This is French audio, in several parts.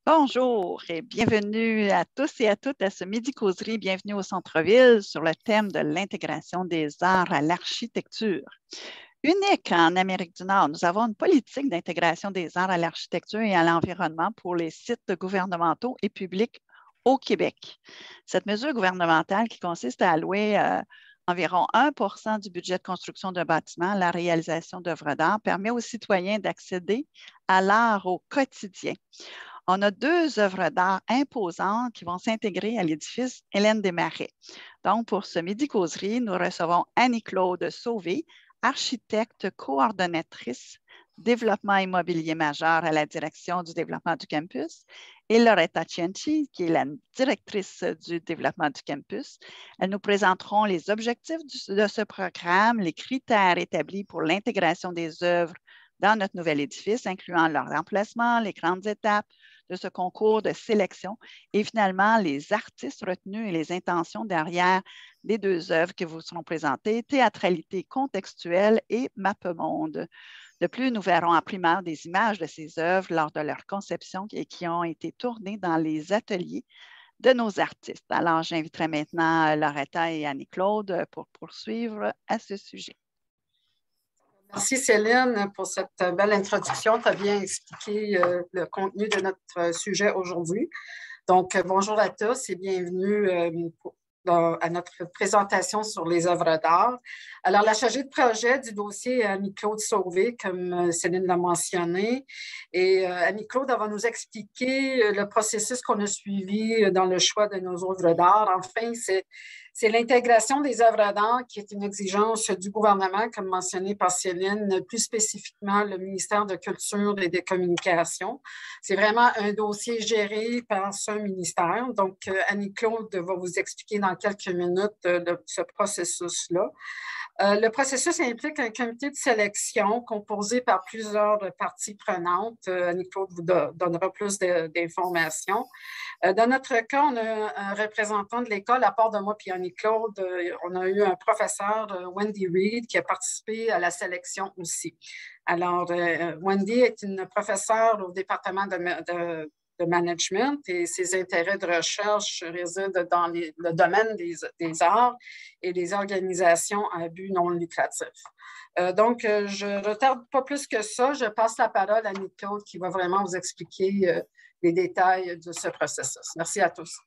Bonjour et bienvenue à tous et à toutes à ce Midi Causerie. Bienvenue au Centre-Ville sur le thème de l'intégration des arts à l'architecture. Unique en Amérique du Nord, nous avons une politique d'intégration des arts à l'architecture et à l'environnement pour les sites gouvernementaux et publics au Québec. Cette mesure gouvernementale qui consiste à allouer environ 1 % du budget de construction d'un bâtiment à la réalisation d'œuvres d'art permet aux citoyens d'accéder à l'art au quotidien. On a deux œuvres d'art imposantes qui vont s'intégrer à l'édifice Hélène Desmarais. Donc, pour ce midi-causerie, nous recevons Annie-Claude Sauvé, architecte coordonnatrice développement immobilier majeur à la direction du développement du campus, et Loretta Cienci, qui est la directrice du développement du campus. Elles nous présenteront les objectifs de ce programme, les critères établis pour l'intégration des œuvres dans notre nouvel édifice, incluant leur emplacement, les grandes étapes de ce concours de sélection et finalement les artistes retenus et les intentions derrière les deux œuvres qui vous seront présentées, Théâtralité contextuelle et Mappemonde. De plus, nous verrons en primaire des images de ces œuvres lors de leur conception et qui ont été tournées dans les ateliers de nos artistes. Alors, j'inviterai maintenant Loretta et Annie-Claude pour poursuivre à ce sujet. Merci Céline pour cette belle introduction. Tu as bien expliqué le contenu de notre sujet aujourd'hui. Donc, bonjour à tous et bienvenue à notre présentation sur les œuvres d'art. Alors, la chargée de projet du dossier est Annie-Claude Sauvé, comme Céline l'a mentionné. Et Annie-Claude va nous expliquer le processus qu'on a suivi dans le choix de nos œuvres d'art. Enfin, c'est l'intégration des œuvres d'art qui est une exigence du gouvernement, comme mentionné par Céline, plus spécifiquement le ministère de Culture et des Communications. C'est vraiment un dossier géré par ce ministère. Donc, Annie-Claude va vous expliquer dans quelques minutes ce processus-là. Le processus implique un comité de sélection composé par plusieurs parties prenantes. Annie-Claude vous donnera plus d'informations. Dans notre cas, on a un représentant de l'école, à part de moi et Annie-Claude, on a eu un professeur, Wendy Reed, qui a participé à la sélection aussi. Alors, Wendy est une professeure au département de management et ses intérêts de recherche résident dans le domaine des arts et des organisations à but non lucratif. Donc, je ne retarde pas plus que ça. Je passe la parole à Annie-Claude qui va vraiment vous expliquer les détails de ce processus. Merci à tous.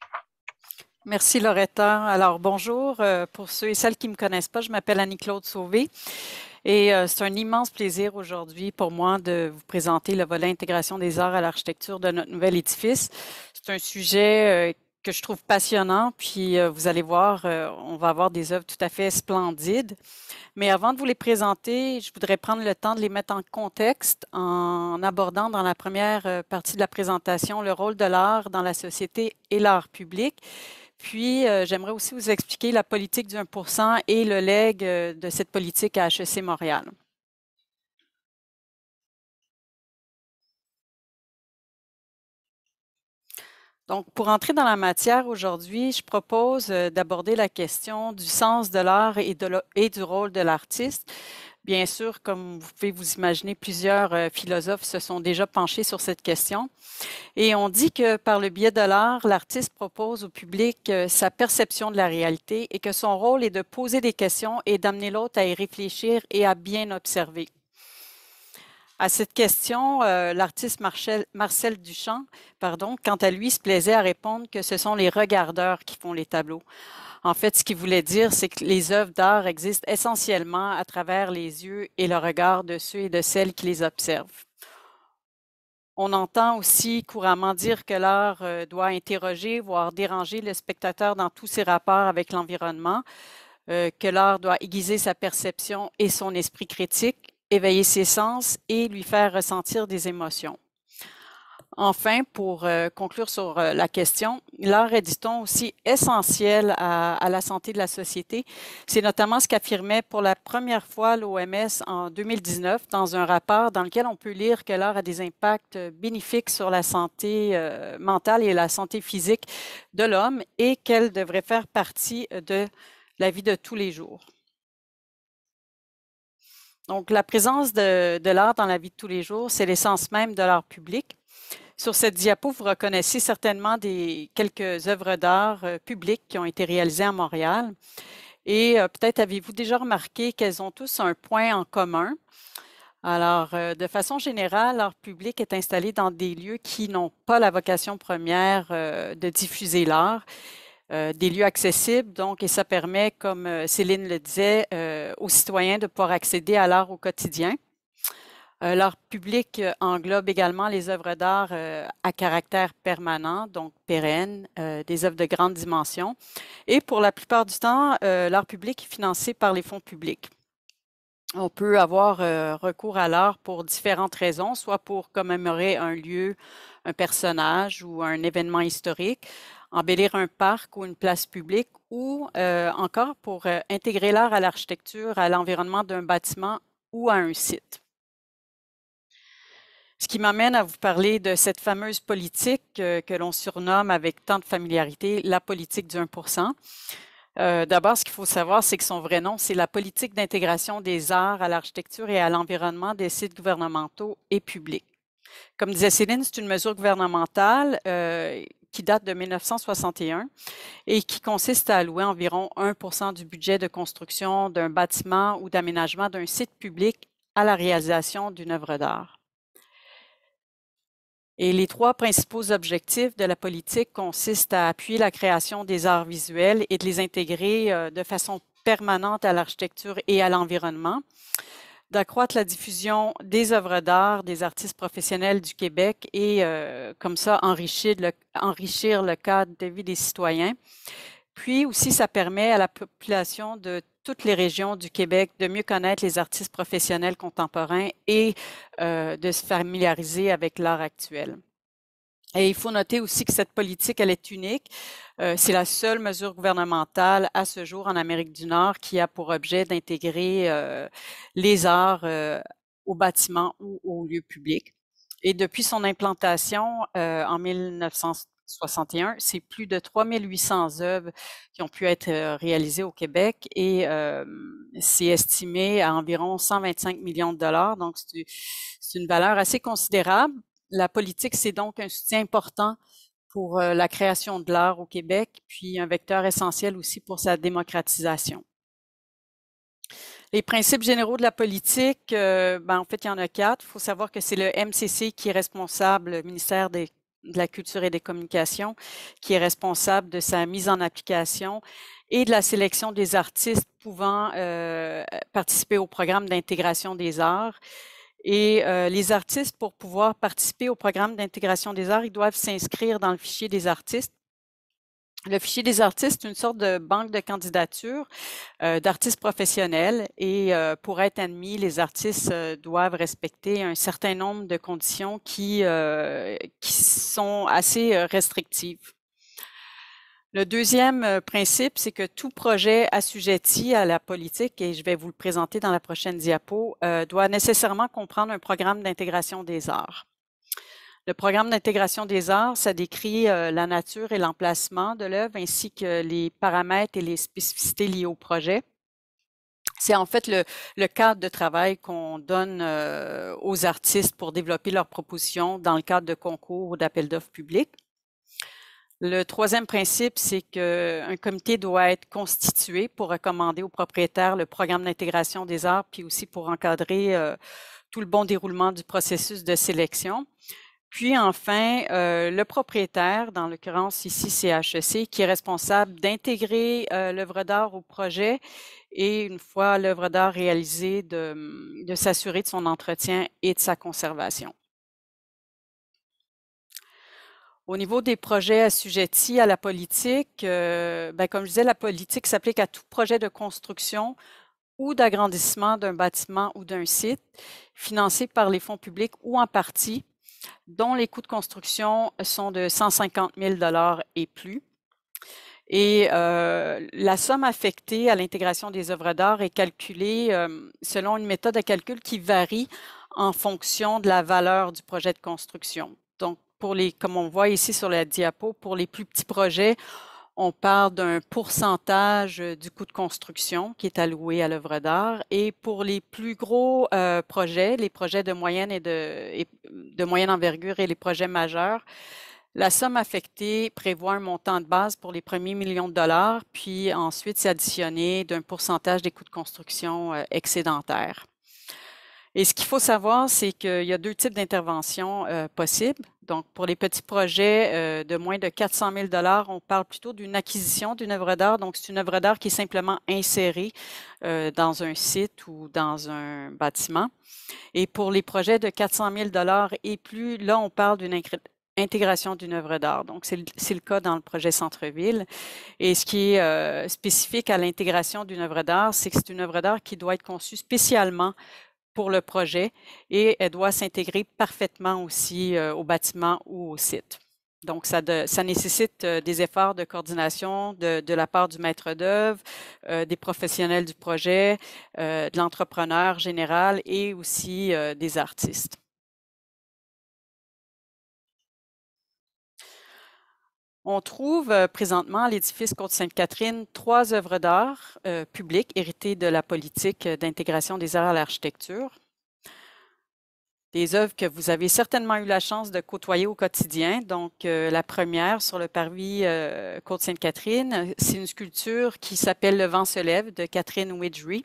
Merci Loretta. Alors bonjour, pour ceux et celles qui ne me connaissent pas, je m'appelle Annie-Claude Sauvé et c'est un immense plaisir aujourd'hui pour moi de vous présenter le volet intégration des arts à l'architecture de notre nouvel édifice. C'est un sujet que je trouve passionnant, puis vous allez voir, on va avoir des œuvres tout à fait splendides. Mais avant de vous les présenter, je voudrais prendre le temps de les mettre en contexte en abordant dans la première partie de la présentation le rôle de l'art dans la société et l'art public. Puis, j'aimerais aussi vous expliquer la politique du 1% et le legs de cette politique à HEC Montréal. Donc, pour entrer dans la matière aujourd'hui, je propose d'aborder la question du sens de l'art et du rôle de l'artiste. Bien sûr, comme vous pouvez vous imaginer, plusieurs philosophes se sont déjà penchés sur cette question. Et on dit que par le biais de l'art, l'artiste propose au public sa perception de la réalité et que son rôle est de poser des questions et d'amener l'autre à y réfléchir et à bien observer. À cette question, l'artiste Marcel Duchamp, quant à lui, se plaisait à répondre que ce sont les regardeurs qui font les tableaux. En fait, ce qu'il voulait dire, c'est que les œuvres d'art existent essentiellement à travers les yeux et le regard de ceux et de celles qui les observent. On entend aussi couramment dire que l'art doit interroger, voire déranger le spectateur dans tous ses rapports avec l'environnement, que l'art doit aiguiser sa perception et son esprit critique, éveiller ses sens et lui faire ressentir des émotions. Enfin, pour conclure sur la question, l'art est, dit-on, aussi essentiel à la santé de la société. C'est notamment ce qu'affirmait pour la première fois l'OMS en 2019 dans un rapport dans lequel on peut lire que l'art a des impacts bénéfiques sur la santé mentale et la santé physique de l'homme et qu'elle devrait faire partie de la vie de tous les jours. Donc, la présence de l'art dans la vie de tous les jours, c'est l'essence même de l'art public. Sur cette diapo, vous reconnaissez certainement quelques œuvres d'art publiques qui ont été réalisées à Montréal. Et peut-être avez-vous déjà remarqué qu'elles ont tous un point en commun. Alors, de façon générale, l'art public est installé dans des lieux qui n'ont pas la vocation première de diffuser l'art, des lieux accessibles, donc, et ça permet, comme Céline le disait, aux citoyens de pouvoir accéder à l'art au quotidien. L'art public englobe également les œuvres d'art à caractère permanent, donc pérenne, des œuvres de grande dimension. Et pour la plupart du temps, l'art public est financé par les fonds publics. On peut avoir recours à l'art pour différentes raisons, soit pour commémorer un lieu, un personnage ou un événement historique, embellir un parc ou une place publique, ou encore pour intégrer l'art à l'architecture, à l'environnement d'un bâtiment ou à un site. Ce qui m'amène à vous parler de cette fameuse politique que l'on surnomme avec tant de familiarité la politique du 1%. D'abord, ce qu'il faut savoir, c'est que son vrai nom, c'est la politique d'intégration des arts à l'architecture et à l'environnement des sites gouvernementaux et publics. Comme disait Céline, c'est une mesure gouvernementale qui date de 1961 et qui consiste à allouer environ 1% du budget de construction d'un bâtiment ou d'aménagement d'un site public à la réalisation d'une œuvre d'art. Et les trois principaux objectifs de la politique consistent à appuyer la création des arts visuels et de les intégrer de façon permanente à l'architecture et à l'environnement, d'accroître la diffusion des œuvres d'art des artistes professionnels du Québec et comme ça enrichir le cadre de vie des citoyens. Puis aussi, ça permet à la population de toutes les régions du Québec de mieux connaître les artistes professionnels contemporains et de se familiariser avec l'art actuel. Et il faut noter aussi que cette politique, elle est unique. C'est la seule mesure gouvernementale à ce jour en Amérique du Nord qui a pour objet d'intégrer les arts aux bâtiments ou aux lieux publics. Et depuis son implantation en 1961, c'est plus de 3800 œuvres qui ont pu être réalisées au Québec et c'est estimé à environ 125 millions de dollars. Donc, c'est une valeur assez considérable. La politique, c'est donc un soutien important pour la création de l'art au Québec, puis un vecteur essentiel aussi pour sa démocratisation. Les principes généraux de la politique, en fait, il y en a 4. Il faut savoir que c'est le MCC qui est responsable, le ministère de la Culture et des Communications, qui est responsable de sa mise en application et de la sélection des artistes pouvant participer au programme d'intégration des arts. Et les artistes, pour pouvoir participer au programme d'intégration des arts, ils doivent s'inscrire dans le fichier des artistes. Le fichier des artistes est une sorte de banque de candidature d'artistes professionnels et pour être admis, les artistes doivent respecter un certain nombre de conditions qui sont assez restrictives. Le deuxième principe, c'est que tout projet assujetti à la politique, et je vais vous le présenter dans la prochaine diapo, doit nécessairement comprendre un programme d'intégration des arts. Le programme d'intégration des arts, ça décrit la nature et l'emplacement de l'œuvre ainsi que les paramètres et les spécificités liées au projet. C'est en fait le cadre de travail qu'on donne aux artistes pour développer leurs propositions dans le cadre de concours ou d'appels d'offres publics. Le troisième principe, c'est qu'un comité doit être constitué pour recommander aux propriétaires le programme d'intégration des arts, puis aussi pour encadrer tout le bon déroulement du processus de sélection. Puis enfin, le propriétaire, dans l'occurrence ici CHEC, qui est responsable d'intégrer l'œuvre d'art au projet et une fois l'œuvre d'art réalisée, de s'assurer de son entretien et de sa conservation. Au niveau des projets assujettis à la politique, comme je disais, la politique s'applique à tout projet de construction ou d'agrandissement d'un bâtiment ou d'un site financé par les fonds publics ou en partie, dont les coûts de construction sont de 150 000 $ et plus. Et la somme affectée à l'intégration des œuvres d'art est calculée selon une méthode de calcul qui varie en fonction de la valeur du projet de construction. Donc, comme on voit ici sur la diapo, pour les plus petits projets, On parle d'un pourcentage du coût de construction qui est alloué à l'œuvre d'art. Et pour les plus gros projets, les projets de moyenne de moyenne envergure et les projets majeurs, la somme affectée prévoit un montant de base pour les premiers millions de dollars, puis ensuite c'est additionné d'un pourcentage des coûts de construction excédentaires. Et ce qu'il faut savoir, c'est qu'il y a deux types d'interventions possibles. Donc, pour les petits projets de moins de 400 000 on parle plutôt d'une acquisition d'une œuvre d'art. Donc, c'est une œuvre d'art qui est simplement insérée dans un site ou dans un bâtiment. Et pour les projets de 400 000 et plus, là, on parle d'une intégration d'une œuvre d'art. Donc, c'est le cas dans le projet Centre-Ville. Et ce qui est spécifique à l'intégration d'une œuvre d'art, c'est que c'est une œuvre d'art qui doit être conçue spécialement pour le projet et elle doit s'intégrer parfaitement aussi au bâtiment ou au site. Donc, ça nécessite des efforts de coordination de la part du maître d'œuvre, des professionnels du projet, de l'entrepreneur général et aussi des artistes. On trouve présentement à l'édifice Côte-Sainte-Catherine 3 œuvres d'art publiques héritées de la politique d'intégration des arts à l'architecture. Des œuvres que vous avez certainement eu la chance de côtoyer au quotidien. Donc, la première sur le parvis Côte-Sainte-Catherine, c'est une sculpture qui s'appelle « Le vent se lève » de Catherine Widgery.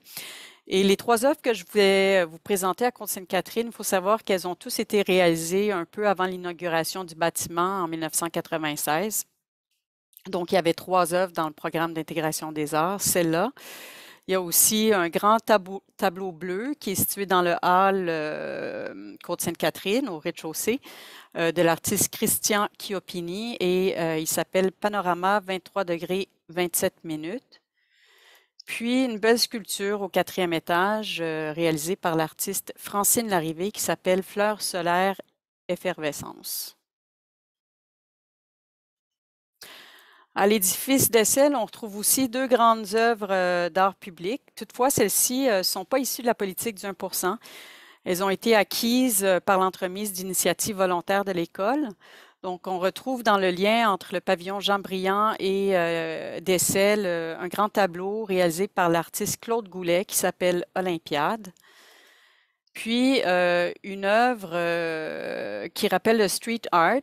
Et les 3 œuvres que je voulais vous présenter à Côte-Sainte-Catherine, il faut savoir qu'elles ont tous été réalisées un peu avant l'inauguration du bâtiment en 1996. Donc, il y avait 3 œuvres dans le programme d'intégration des arts, celle-là. Il y a aussi un grand tableau bleu qui est situé dans le hall Côte-Sainte-Catherine, au rez-de-chaussée, de l'artiste Christian Chiopini et il s'appelle Panorama 23 degrés 27 minutes. Puis une belle sculpture au 4e étage réalisée par l'artiste Francine Larrivée qui s'appelle Fleurs solaires effervescence. À l'édifice d'Essel, on retrouve aussi 2 grandes œuvres d'art public. Toutefois, celles-ci ne sont pas issues de la politique du 1%. Elles ont été acquises par l'entremise d'initiatives volontaires de l'école. Donc, on retrouve dans le lien entre le pavillon Jean-Briand et d'Essel un grand tableau réalisé par l'artiste Claude Goulet qui s'appelle Olympiade. Puis, une œuvre qui rappelle le street art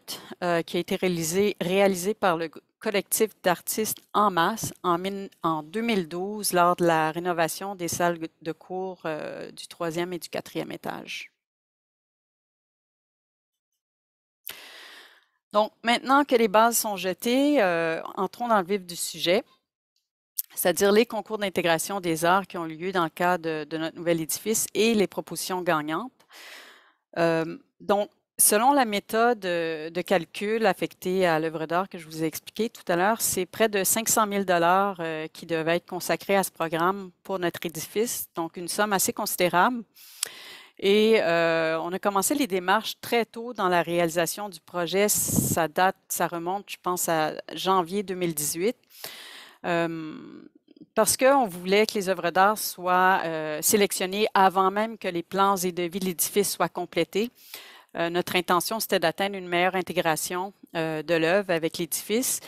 qui a été réalisée par le collectif d'artistes En Masse en 2012 lors de la rénovation des salles de cours du 3e et du 4e étage. Donc, maintenant que les bases sont jetées, entrons dans le vif du sujet, c'est-à-dire les concours d'intégration des arts qui ont lieu dans le cadre de notre nouvel édifice et les propositions gagnantes. Donc, selon la méthode de calcul affectée à l'œuvre d'art que je vous ai expliqué tout à l'heure, c'est près de 500 000 qui devaient être consacrés à ce programme pour notre édifice, donc une somme assez considérable. Et on a commencé les démarches très tôt dans la réalisation du projet. Ça remonte, je pense, à janvier 2018. Parce qu'on voulait que les œuvres d'art soient sélectionnées avant même que les plans et devis de l'édifice soient complétés. Notre intention, c'était d'atteindre une meilleure intégration de l'œuvre avec l'édifice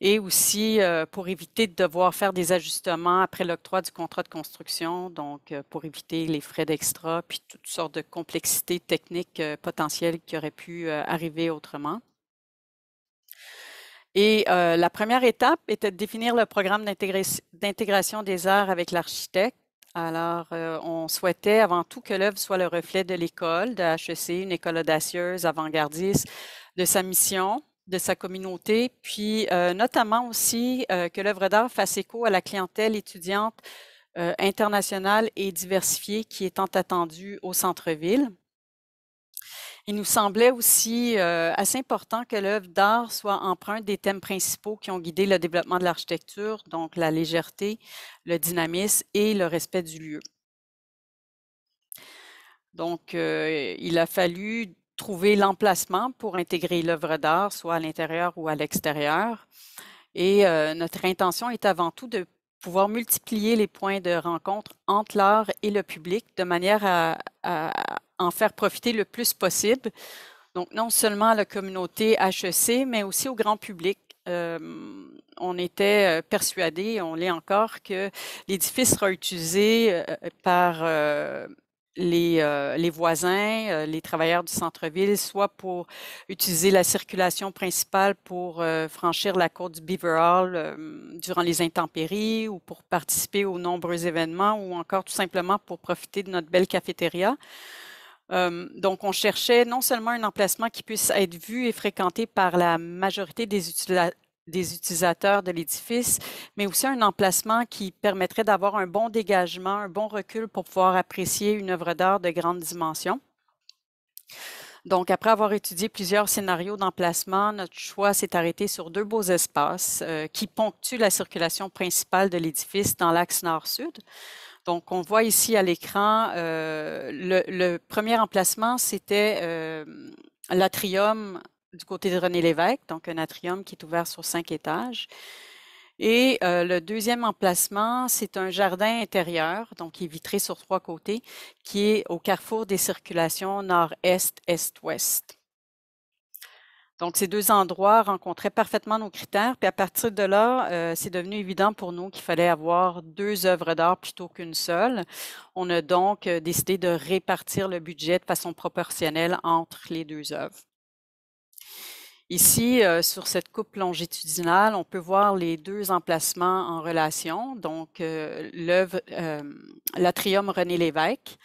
et aussi pour éviter de devoir faire des ajustements après l'octroi du contrat de construction, donc pour éviter les frais d'extra puis toutes sortes de complexités techniques potentielles qui auraient pu arriver autrement. Et la première étape était de définir le programme d'intégration des arts avec l'architecte. Alors, on souhaitait avant tout que l'œuvre soit le reflet de l'école, de HEC, une école audacieuse, avant-gardiste, de sa mission, de sa communauté, puis notamment aussi que l'œuvre d'art fasse écho à la clientèle étudiante internationale et diversifiée qui est tant attendue au centre-ville. Il nous semblait aussi assez important que l'œuvre d'art soit empreinte des thèmes principaux qui ont guidé le développement de l'architecture, donc la légèreté, le dynamisme et le respect du lieu. Donc, il a fallu trouver l'emplacement pour intégrer l'œuvre d'art, soit à l'intérieur ou à l'extérieur. Et notre intention est avant tout de pouvoir multiplier les points de rencontre entre l'art et le public de manière à en faire profiter le plus possible. Donc, non seulement à la communauté HEC, mais aussi au grand public. on était persuadés, on l'est encore, que l'édifice sera utilisé par les voisins, les travailleurs du centre-ville, soit pour utiliser la circulation principale pour franchir la côte du Beaver Hall durant les intempéries ou pour participer aux nombreux événements ou encore tout simplement pour profiter de notre belle cafétéria. Donc, on cherchait non seulement un emplacement qui puisse être vu et fréquenté par la majorité des utilisateurs de l'édifice, mais aussi un emplacement qui permettrait d'avoir un bon dégagement, un bon recul pour pouvoir apprécier une œuvre d'art de grande dimension. Donc, après avoir étudié plusieurs scénarios d'emplacement, notre choix s'est arrêté sur 2 beaux espaces qui ponctuent la circulation principale de l'édifice dans l'axe nord-sud. Donc, on voit ici à l'écran, le premier emplacement, c'était l'atrium du côté de René Lévesque, donc un atrium qui est ouvert sur 5 étages. Et le deuxième emplacement, c'est un jardin intérieur, donc qui est vitré sur 3 côtés, qui est au carrefour des circulations nord-est, est-ouest. Donc, ces 2 endroits rencontraient parfaitement nos critères. Puis à partir de là, c'est devenu évident pour nous qu'il fallait avoir 2 œuvres d'art plutôt qu'une seule. On a donc décidé de répartir le budget de façon proportionnelle entre les 2 œuvres. Ici, sur cette coupe longitudinale, on peut voir les 2 emplacements en relation. Donc, l'atrium René Lévesque,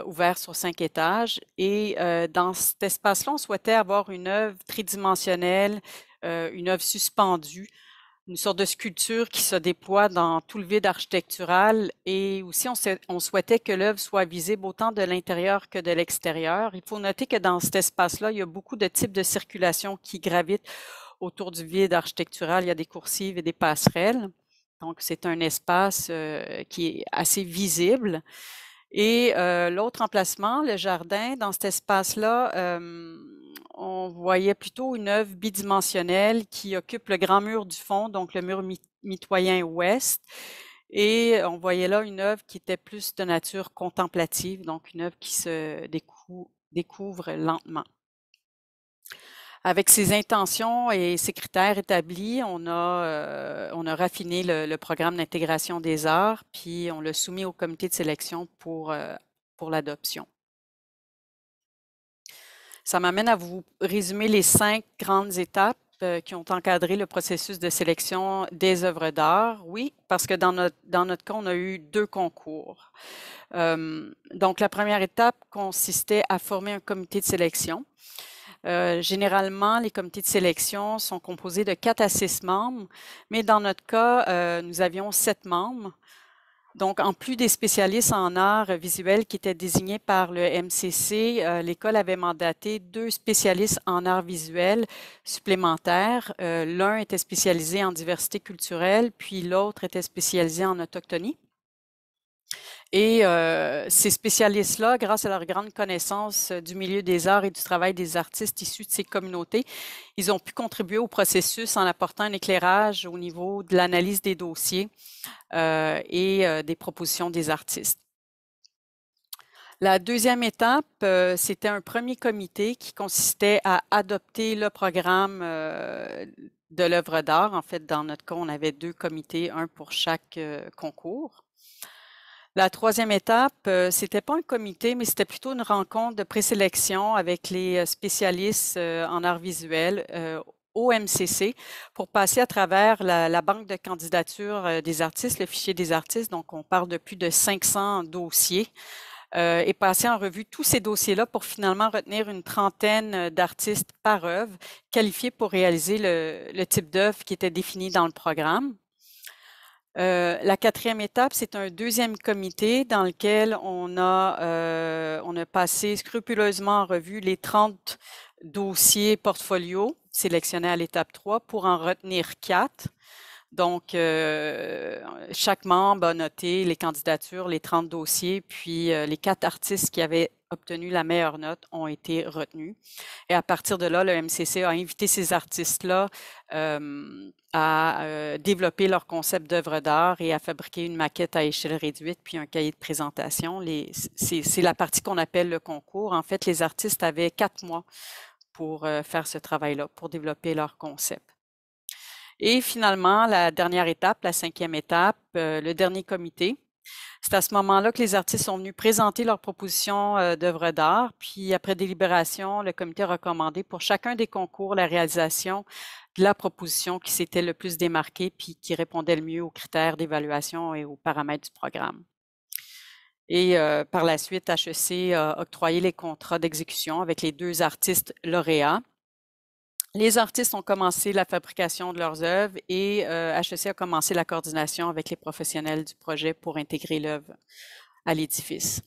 ouvert sur 5 étages. Et dans cet espace-là, on souhaitait avoir une œuvre tridimensionnelle, une œuvre suspendue, une sorte de sculpture qui se déploie dans tout le vide architectural. Et aussi, on souhaitait que l'œuvre soit visible autant de l'intérieur que de l'extérieur. Il faut noter que dans cet espace-là, il y a beaucoup de types de circulation qui gravitent autour du vide architectural. Il y a des coursives et des passerelles. Donc, c'est un espace qui est assez visible. Et l'autre emplacement, le jardin, dans cet espace-là, on voyait plutôt une œuvre bidimensionnelle qui occupe le grand mur du fond, donc le mur mitoyen ouest. Et on voyait là une œuvre qui était plus de nature contemplative, donc une œuvre qui se découvre lentement. Avec ces intentions et ces critères établis, on a raffiné le programme d'intégration des arts, puis on l'a soumis au comité de sélection pour l'adoption. Ça m'amène à vous résumer les 5 grandes étapes qui ont encadré le processus de sélection des œuvres d'art. Oui, parce que dans notre cas, on a eu 2 concours. Donc, la première étape consistait à former un comité de sélection. Généralement, les comités de sélection sont composés de 4 à 6 membres, mais dans notre cas, nous avions 7 membres. Donc, en plus des spécialistes en arts visuels qui étaient désignés par le MCC, l'école avait mandaté 2 spécialistes en arts visuels supplémentaires. L'un était spécialisé en diversité culturelle, puis l'autre était spécialisé en autochtonie. Et ces spécialistes-là, grâce à leur grande connaissance du milieu des arts et du travail des artistes issus de ces communautés, ils ont pu contribuer au processus en apportant un éclairage au niveau de l'analyse des dossiers et des propositions des artistes. La deuxième étape, c'était un premier comité qui consistait à adopter le programme de l'œuvre d'art. En fait, dans notre cas, on avait 2 comités, un pour chaque concours. La troisième étape, c'était pas un comité, mais c'était plutôt une rencontre de présélection avec les spécialistes en arts visuels au MCC pour passer à travers la banque de candidatures des artistes, le fichier des artistes. Donc, on parle de plus de 500 dossiers et passer en revue tous ces dossiers-là pour finalement retenir une trentaine d'artistes par œuvre qualifiés pour réaliser le type d'œuvre qui était défini dans le programme. La quatrième étape, c'est un deuxième comité dans lequel on a passé scrupuleusement en revue les 30 dossiers portfolio sélectionnés à l'étape 3 pour en retenir 4. Donc, chaque membre a noté les candidatures, les 30 dossiers, puis les 4 artistes qui avaient obtenu la meilleure note ont été retenus. Et à partir de là, le MCC a invité ces artistes-là à développer leur concept d'œuvre d'art et à fabriquer une maquette à échelle réduite, puis un cahier de présentation. C'est la partie qu'on appelle le concours. En fait, les artistes avaient 4 mois pour faire ce travail-là, pour développer leur concept. Et finalement, la dernière étape, la 5e étape, le dernier comité. C'est à ce moment-là que les artistes sont venus présenter leurs propositions d'œuvres d'art. Puis après délibération, le comité a recommandé pour chacun des concours la réalisation de la proposition qui s'était le plus démarquée puis qui répondait le mieux aux critères d'évaluation et aux paramètres du programme. Et par la suite, HEC a octroyé les contrats d'exécution avec les 2 artistes lauréats. Les artistes ont commencé la fabrication de leurs œuvres et HEC a commencé la coordination avec les professionnels du projet pour intégrer l'œuvre à l'édifice.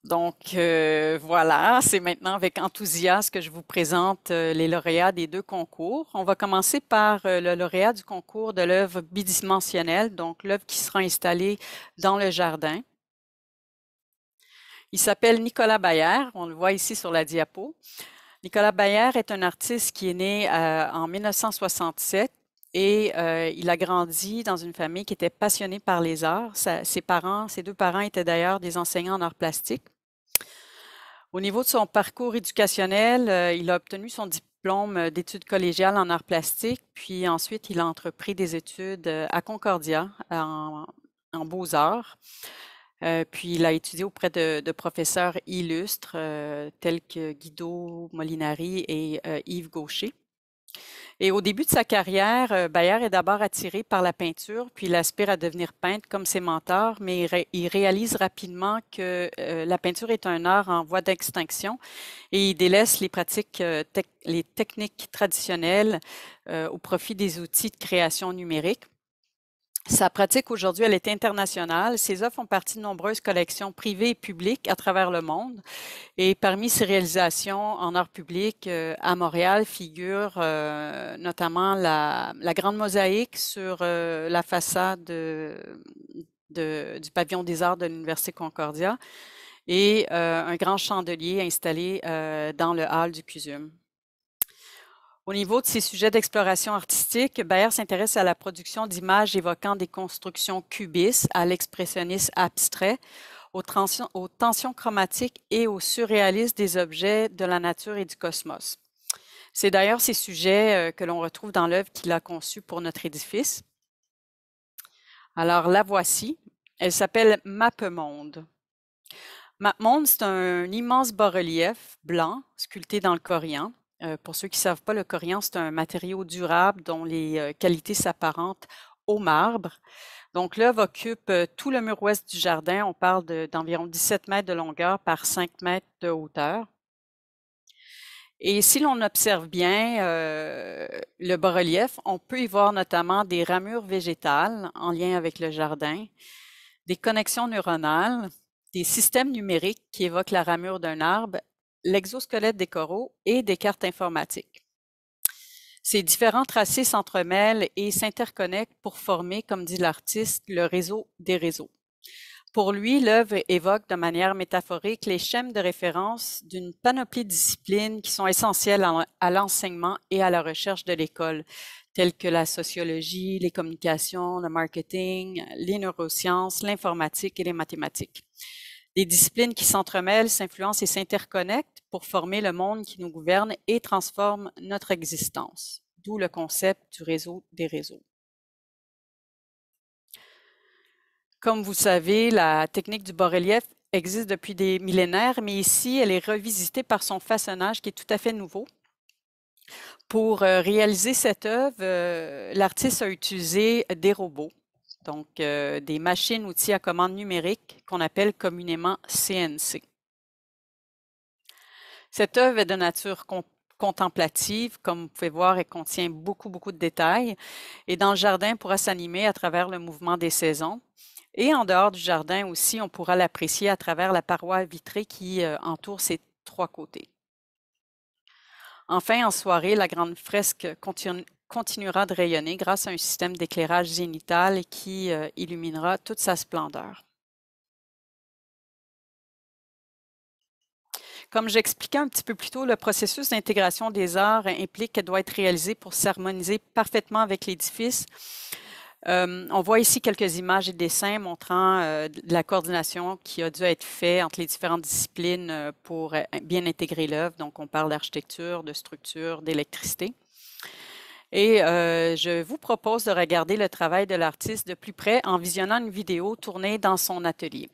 Donc voilà, c'est maintenant avec enthousiasme que je vous présente les lauréats des 2 concours. On va commencer par le lauréat du concours de l'œuvre bidimensionnelle, donc l'œuvre qui sera installée dans le jardin. Il s'appelle Nicolas Bayer, on le voit ici sur la diapo. Nicolas Bayer est un artiste qui est né en 1967 et il a grandi dans une famille qui était passionnée par les arts. Ses 2 parents étaient d'ailleurs des enseignants en arts plastiques. Au niveau de son parcours éducationnel, il a obtenu son diplôme d'études collégiales en arts plastiques, puis ensuite il a entrepris des études à Concordia en beaux-arts. Puis il a étudié auprès de professeurs illustres tels que Guido Molinari et Yves Gaucher. Et au début de sa carrière, Bayer est d'abord attiré par la peinture, puis il aspire à devenir peintre comme ses mentors, mais il réalise rapidement que la peinture est un art en voie d'extinction et il délaisse les pratiques, les techniques traditionnelles au profit des outils de création numérique. Sa pratique aujourd'hui, elle est internationale. Ses œuvres font partie de nombreuses collections privées et publiques à travers le monde. Et parmi ses réalisations en art public, à Montréal figure notamment la grande mosaïque sur la façade du pavillon des arts de l'Université Concordia et un grand chandelier installé dans le hall du CUSUM. Au niveau de ses sujets d'exploration artistique, Bayer s'intéresse à la production d'images évoquant des constructions cubistes, à l'expressionnisme abstrait, aux tensions chromatiques et au surréalisme des objets de la nature et du cosmos. C'est d'ailleurs ces sujets que l'on retrouve dans l'œuvre qu'il a conçue pour notre édifice. Alors la voici. Elle s'appelle Mappemonde. Mappemonde, c'est un immense bas-relief blanc sculpté dans le corian. Pour ceux qui ne savent pas, le corian, c'est un matériau durable dont les qualités s'apparentent au marbre. Donc l'œuvre occupe tout le mur ouest du jardin. On parle d'environ 17 mètres de longueur par 5 mètres de hauteur. Et si l'on observe bien le bas-relief, on peut y voir notamment des ramures végétales en lien avec le jardin, des connexions neuronales, des systèmes numériques qui évoquent la ramure d'un arbre, l'exosquelette des coraux et des cartes informatiques. Ces différents tracés s'entremêlent et s'interconnectent pour former, comme dit l'artiste, le réseau des réseaux. Pour lui, l'œuvre évoque de manière métaphorique les schèmes de référence d'une panoplie de disciplines qui sont essentielles à l'enseignement et à la recherche de l'école, telles que la sociologie, les communications, le marketing, les neurosciences, l'informatique et les mathématiques. Des disciplines qui s'entremêlent, s'influencent et s'interconnectent pour former le monde qui nous gouverne et transforme notre existence, d'où le concept du réseau des réseaux. Comme vous le savez, la technique du bas-relief existe depuis des millénaires, mais ici, elle est revisitée par son façonnage qui est tout à fait nouveau. Pour réaliser cette œuvre, l'artiste a utilisé des robots. Donc, des machines-outils à commande numérique qu'on appelle communément CNC. Cette œuvre est de nature contemplative. Comme vous pouvez voir, elle contient beaucoup de détails. Et dans le jardin, elle pourra s'animer à travers le mouvement des saisons. Et en dehors du jardin aussi, on pourra l'apprécier à travers la paroi vitrée qui entoure ses 3 côtés. Enfin, en soirée, la grande fresque continuera de rayonner grâce à un système d'éclairage zénital qui illuminera toute sa splendeur. Comme j'expliquais un petit peu plus tôt, le processus d'intégration des arts implique qu'elle doit être réalisée pour s'harmoniser parfaitement avec l'édifice. On voit ici quelques images et dessins montrant de la coordination qui a dû être faite entre les différentes disciplines pour bien intégrer l'œuvre. Donc, on parle d'architecture, de structure, d'électricité. Et je vous propose de regarder le travail de l'artiste de plus près en visionnant une vidéo tournée dans son atelier.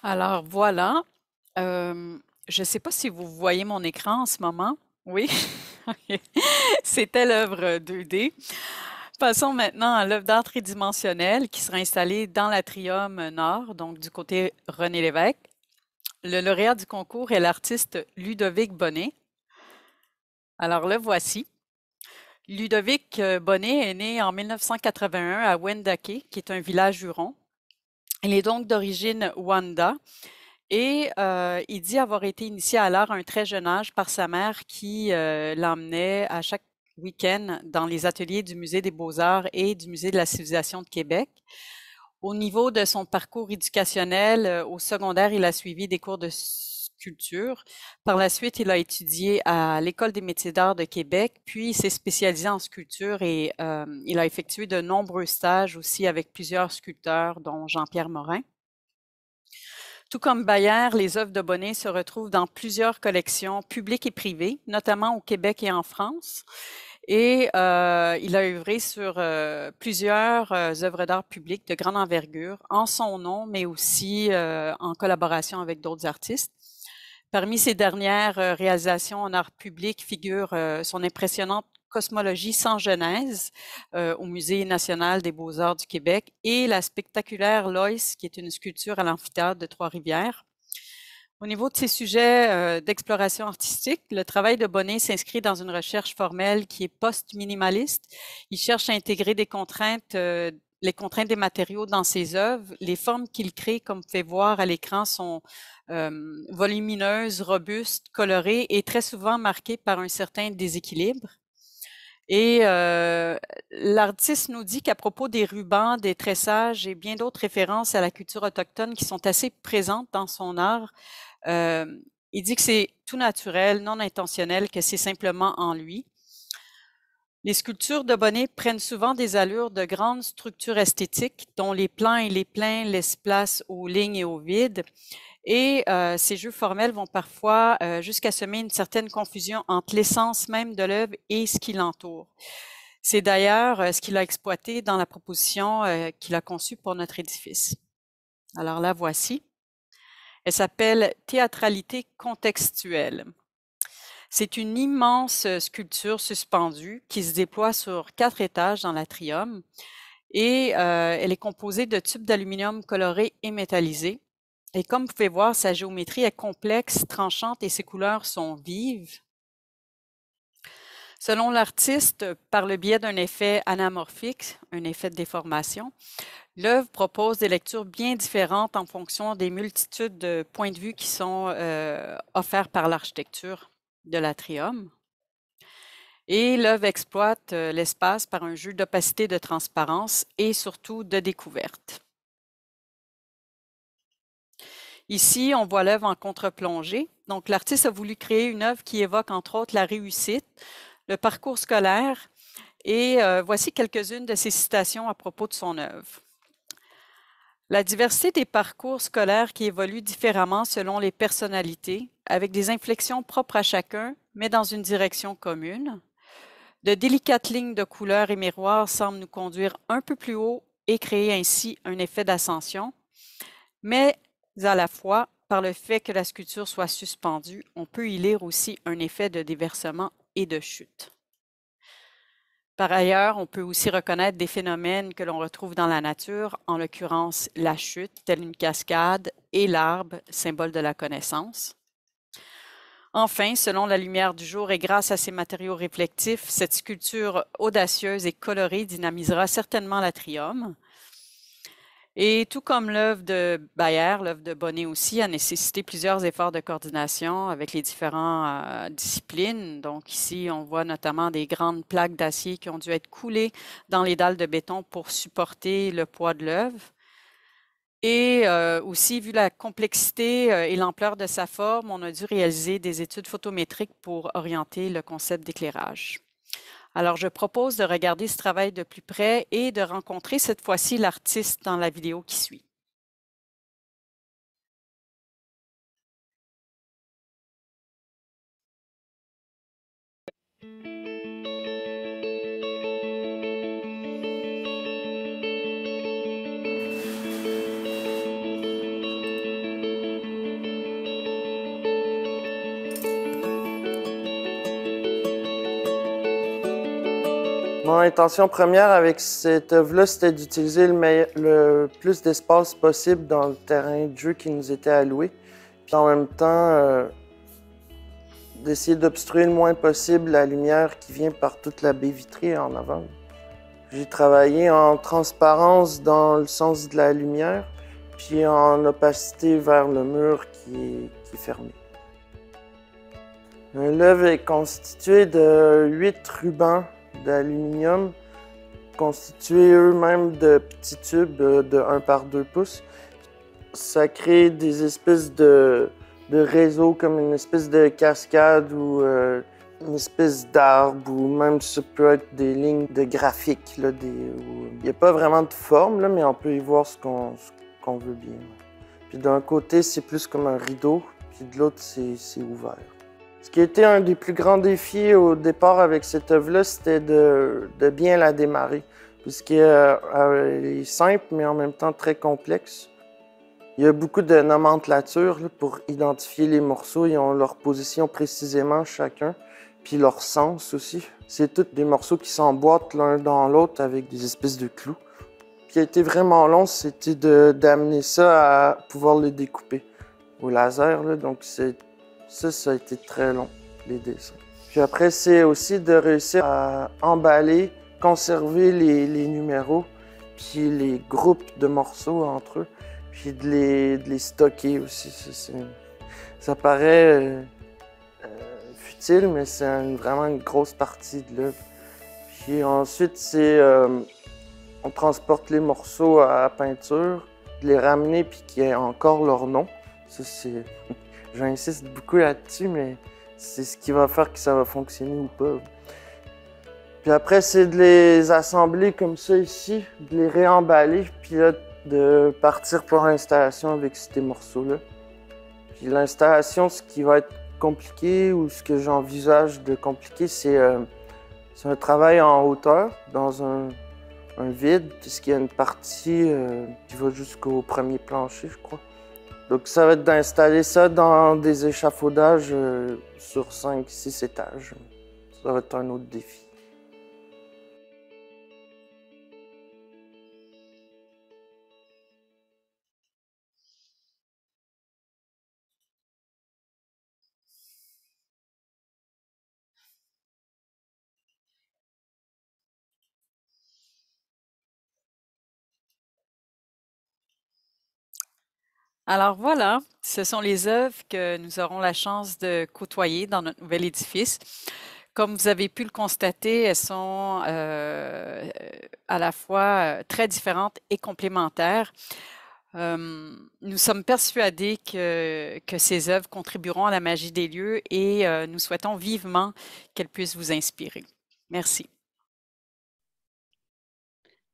Alors voilà, je ne sais pas si vous voyez mon écran en ce moment. Oui, OK. C'était l'œuvre 2D. Passons maintenant à l'œuvre d'art tridimensionnelle qui sera installée dans l'Atrium Nord, donc du côté René Lévesque. Le lauréat du concours est l'artiste Ludovic Bonnet. Alors le voici. Ludovic Bonnet est né en 1981 à Wendake, qui est un village huron. Il est donc d'origine Wanda et il dit avoir été initié à l'art à un très jeune âge par sa mère qui l'emmenait à chaque week-end dans les ateliers du Musée des Beaux-Arts et du Musée de la civilisation de Québec. Au niveau de son parcours éducationnel, au secondaire, il a suivi des cours de sculpture. Par la suite, il a étudié à l'École des métiers d'art de Québec, puis il s'est spécialisé en sculpture et il a effectué de nombreux stages aussi avec plusieurs sculpteurs, dont Jean-Pierre Morin. Tout comme Bayer, les œuvres de Bonnet se retrouvent dans plusieurs collections publiques et privées, notamment au Québec et en France. Et il a œuvré sur plusieurs œuvres d'art publiques de grande envergure en son nom, mais aussi en collaboration avec d'autres artistes. Parmi ses dernières réalisations en art public figure son impressionnante Cosmologie sans genèse au Musée national des beaux-arts du Québec et la spectaculaire Loïs, qui est une sculpture à l'amphithéâtre de Trois-Rivières. Au niveau de ses sujets d'exploration artistique, le travail de Bonnet s'inscrit dans une recherche formelle qui est post-minimaliste. Il cherche à intégrer des contraintes, les contraintes des matériaux dans ses œuvres. Les formes qu'il crée, comme vous pouvez voir à l'écran, sont volumineuses, robustes, colorées et très souvent marquées par un certain déséquilibre. Et l'artiste nous dit qu'à propos des rubans, des tressages et bien d'autres références à la culture autochtone qui sont assez présentes dans son art, il dit que c'est tout naturel, non intentionnel, que c'est simplement en lui. Les sculptures de Bonnet prennent souvent des allures de grandes structures esthétiques, dont les plans et les pleins laissent place aux lignes et au vide. Et ces jeux formels vont parfois jusqu'à semer une certaine confusion entre l'essence même de l'œuvre et ce qui l'entoure. C'est d'ailleurs ce qu'il a exploité dans la proposition qu'il a conçue pour notre édifice. Alors la voici. Elle s'appelle « Théâtralité contextuelle ». C'est une immense sculpture suspendue qui se déploie sur 4 étages dans l'atrium et elle est composée de tubes d'aluminium colorés et métallisés. Et comme vous pouvez voir, sa géométrie est complexe, tranchante et ses couleurs sont vives. Selon l'artiste, par le biais d'un effet anamorphique, un effet de déformation, l'œuvre propose des lectures bien différentes en fonction des multitudes de points de vue qui sont offerts par l'architecture de l'atrium. Et l'œuvre exploite l'espace par un jeu d'opacité, de transparence et surtout de découverte. Ici, on voit l'œuvre en contre-plongée. Donc, l'artiste a voulu créer une œuvre qui évoque entre autres la réussite, le parcours scolaire et voici quelques-unes de ses citations à propos de son œuvre. La diversité des parcours scolaires qui évoluent différemment selon les personnalités, avec des inflexions propres à chacun, mais dans une direction commune. De délicates lignes de couleurs et miroirs semblent nous conduire un peu plus haut et créer ainsi un effet d'ascension, mais à la fois, par le fait que la sculpture soit suspendue, on peut y lire aussi un effet de déversement et de chute. Par ailleurs, on peut aussi reconnaître des phénomènes que l'on retrouve dans la nature, en l'occurrence la chute, telle une cascade, et l'arbre, symbole de la connaissance. Enfin, selon la lumière du jour et grâce à ses matériaux réflectifs, cette sculpture audacieuse et colorée dynamisera certainement l'atrium. Et tout comme l'œuvre de Bayer, l'œuvre de Bonnet aussi a nécessité plusieurs efforts de coordination avec les différentes disciplines. Donc ici, on voit notamment des grandes plaques d'acier qui ont dû être coulées dans les dalles de béton pour supporter le poids de l'œuvre. Et aussi, vu la complexité et l'ampleur de sa forme, on a dû réaliser des études photométriques pour orienter le concept d'éclairage. Alors, je propose de regarder ce travail de plus près et de rencontrer cette fois-ci l'artiste dans la vidéo qui suit. Mon intention première avec cette œuvre-là, c'était d'utiliser le plus d'espace possible dans le terrain de jeu qui nous était alloué. Puis en même temps, d'essayer d'obstruer le moins possible la lumière qui vient par toute la baie vitrée en avant. J'ai travaillé en transparence dans le sens de la lumière, puis en opacité vers le mur qui est fermé. L'œuvre est constituée de 8 rubans d'aluminium constitués eux-mêmes de petits tubes de 1 par 2 pouces. Ça crée des espèces de réseaux comme une espèce de cascade ou une espèce d'arbre ou même ça peut être des lignes de graphique. Là, il n'y a pas vraiment de forme, là, mais on peut y voir ce qu'on veut bien. Puis d'un côté, c'est plus comme un rideau, puis de l'autre, c'est ouvert. Ce qui était un des plus grands défis au départ avec cette œuvre-là, c'était de bien la démarrer, puisqu'elle est simple, mais en même temps très complexe. Il y a beaucoup de nomenclature là, pour identifier les morceaux. Ils ont leur position précisément chacun, puis leur sens aussi. C'est tous des morceaux qui s'emboîtent l'un dans l'autre avec des espèces de clous. Ce qui a été vraiment long, c'était d'amener ça à pouvoir les découper au laser. Là, donc ça a été très long, les dessins. Puis après, c'est aussi de réussir à emballer, conserver les numéros, puis les groupes de morceaux entre eux, puis de les stocker aussi. Ça paraît futile, mais c'est vraiment une grosse partie de l'œuvre. Puis ensuite, on transporte les morceaux à peinture, de les ramener, puis qu'il y ait encore leur nom. Ça, c'est... J'insiste beaucoup là-dessus, mais c'est ce qui va faire que ça va fonctionner ou pas. Puis après, c'est de les assembler comme ça ici, de les réemballer, puis là, de partir pour l'installation avec ces morceaux-là. Puis l'installation, ce qui va être compliqué ou ce que j'envisage de compliqué, c'est un travail en hauteur, dans un vide, puisqu'il y a une partie qui va jusqu'au premier plancher, je crois. Donc, ça va être d'installer ça dans des échafaudages sur 5-6 étages. Ça va être un autre défi. Alors voilà, ce sont les œuvres que nous aurons la chance de côtoyer dans notre nouvel édifice. Comme vous avez pu le constater, elles sont à la fois très différentes et complémentaires. Nous sommes persuadés que ces œuvres contribueront à la magie des lieux et nous souhaitons vivement qu'elles puissent vous inspirer. Merci.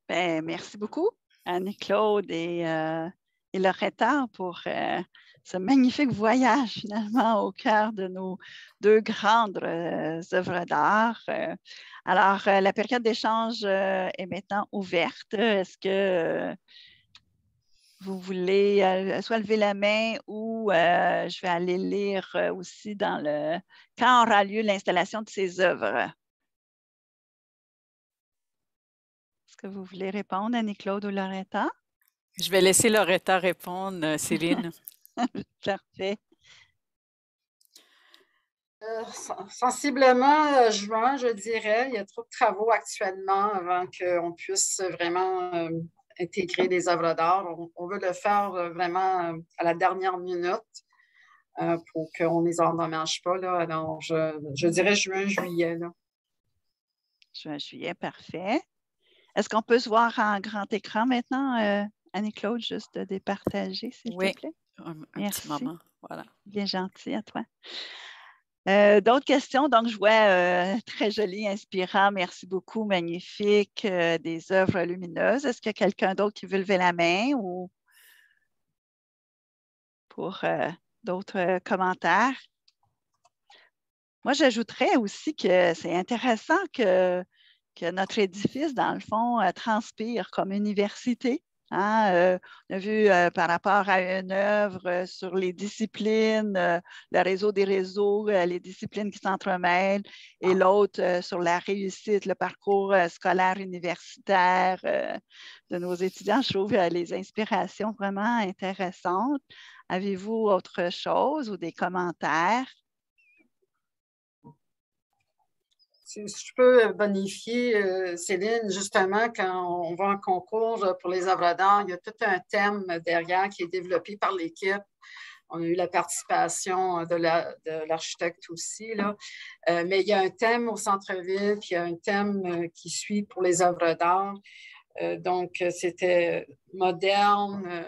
Ben, merci beaucoup, Annie-Claude et Loretta, pour ce magnifique voyage finalement au cœur de nos deux grandes œuvres d'art. Alors, la période d'échange est maintenant ouverte. Est-ce que vous voulez soit lever la main ou je vais aller lire aussi dans quand aura lieu l'installation de ces œuvres? Est-ce que vous voulez répondre, Annie-Claude ou Loretta? Je vais laisser Loretta répondre, Céline. Parfait. Sensiblement juin, je dirais. Il y a trop de travaux actuellement avant qu'on puisse vraiment intégrer des œuvres d'art. On veut le faire vraiment à la dernière minute pour qu'on ne les endommage pas. Là. Alors, je dirais juin, juillet. Là. Juin, juillet, parfait. Est-ce qu'on peut se voir en grand écran maintenant, Annie-Claude, juste de départager, s'il te plaît? Un merci. Petit moment. Voilà. Bien gentil à toi. D'autres questions? Donc, je vois très joli, inspirant. Merci beaucoup, magnifique. Des œuvres lumineuses. Est-ce qu'il y a quelqu'un d'autre qui veut lever la main ou pour d'autres commentaires? Moi, j'ajouterais aussi que c'est intéressant que notre édifice, dans le fond, transpire comme université. Hein? On a vu par rapport à une œuvre sur les disciplines, le réseau des réseaux, les disciplines qui s'entremêlent, et l'autre sur la réussite, le parcours scolaire universitaire de nos étudiants. Je trouve les inspirations vraiment intéressantes. Avez-vous autre chose ou des commentaires? Si je peux bonifier, Céline, justement, quand on va en concours pour les œuvres d'art, il y a tout un thème derrière qui est développé par l'équipe. On a eu la participation de l'architecte aussi, là. Mais il y a un thème au centre-ville, puis il y a un thème qui suit pour les œuvres d'art. Donc, c'était moderne,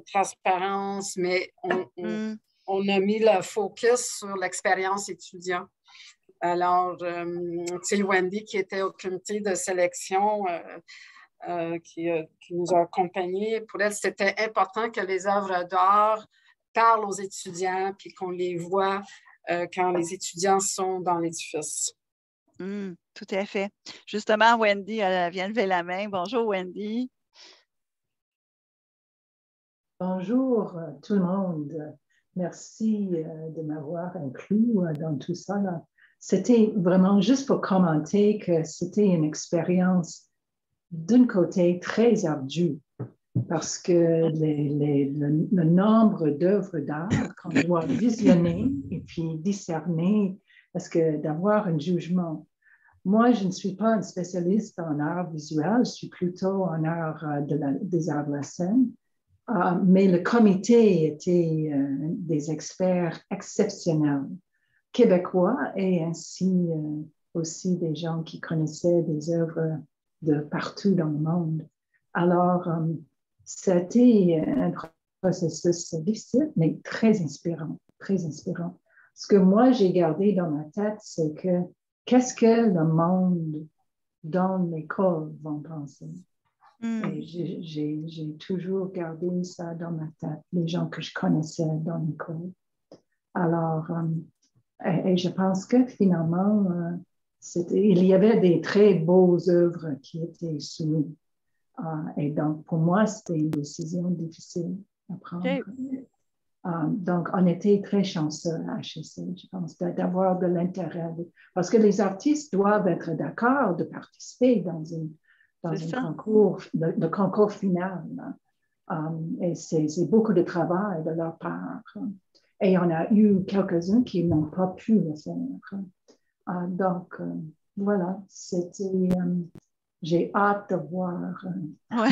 transparence, mais on a mis le focus sur l'expérience étudiant. Alors, c'est Wendy qui était au comité de sélection qui nous a accompagnés. Pour elle, c'était important que les œuvres d'art parlent aux étudiants puis qu'on les voit quand les étudiants sont dans l'édifice. Tout à fait. Justement, Wendy, elle vient lever la main. Bonjour, Wendy. Bonjour tout le monde. Merci de m'avoir inclus dans tout ça. Là. C'était vraiment juste pour commenter que c'était une expérience d'un côté très ardue parce que le nombre d'œuvres d'art qu'on doit visionner et puis discerner, parce que d'avoir un jugement. Moi, je ne suis pas une spécialiste en art visuel, je suis plutôt en art des arts de la scène. Mais le comité était des experts exceptionnels, québécois et ainsi aussi des gens qui connaissaient des œuvres de partout dans le monde. Alors, c'était un processus difficile, mais très inspirant, très inspirant. Ce que moi, j'ai gardé dans ma tête, c'est que qu'est-ce que le monde dans l'école va penser? Et j'ai toujours gardé ça dans ma tête, les gens que je connaissais dans l'école. Alors, et je pense que finalement, il y avait des très beaux œuvres qui étaient soumises. Et donc, pour moi, c'était une décision difficile à prendre. Okay. Donc, on était très chanceux à HEC, je pense, d'avoir de l'intérêt. Parce que les artistes doivent être d'accord de participer dans un concours, le concours final. Et c'est beaucoup de travail de leur part. Et on a eu quelques-uns qui n'ont pas pu le faire. Donc, voilà, c'était j'ai hâte de voir Oui,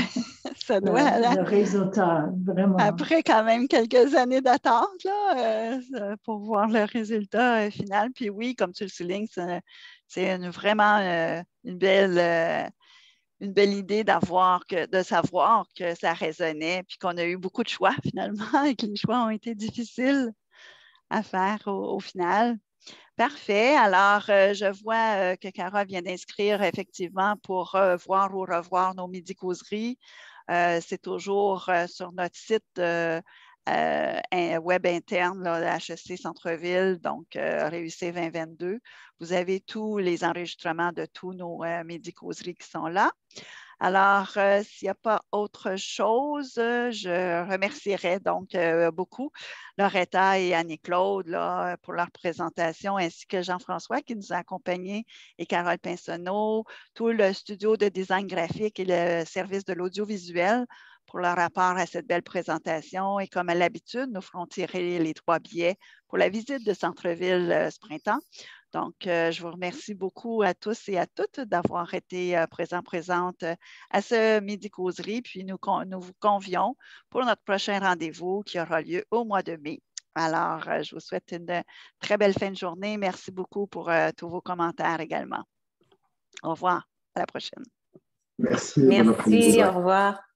ça doit le résultat, vraiment. Après quand même quelques années d'attente là, pour voir le résultat final. Puis oui, comme tu le soulignes, c'est vraiment une belle idée de savoir que ça résonnait, puis qu'on a eu beaucoup de choix finalement, et que les choix ont été difficiles à faire au final. Parfait. Alors, je vois que Cara vient d'inscrire effectivement pour voir ou revoir nos midi-causeries. C'est toujours sur notre site web interne, là, HEC Centre-Ville, donc Réussir 2022. Vous avez tous les enregistrements de tous nos midi-causeries qui sont là. Alors, s'il n'y a pas autre chose, je remercierais donc beaucoup Loretta et Annie-Claude là, pour leur présentation, ainsi que Jean-François qui nous a accompagnés et Carole Pinsonneau, tout le studio de design graphique et le service de l'audiovisuel pour leur rapport à cette belle présentation. Et comme à l'habitude, nous ferons tirer les 3 billets pour la visite de Centre-Ville ce printemps. Donc, je vous remercie beaucoup à tous et à toutes d'avoir été présentes à ce midi-causerie. Puis, nous vous convions pour notre prochain rendez-vous qui aura lieu au mois de mai. Alors, je vous souhaite une très belle fin de journée. Merci beaucoup pour tous vos commentaires également. Au revoir. À la prochaine. Merci. Merci. Au revoir.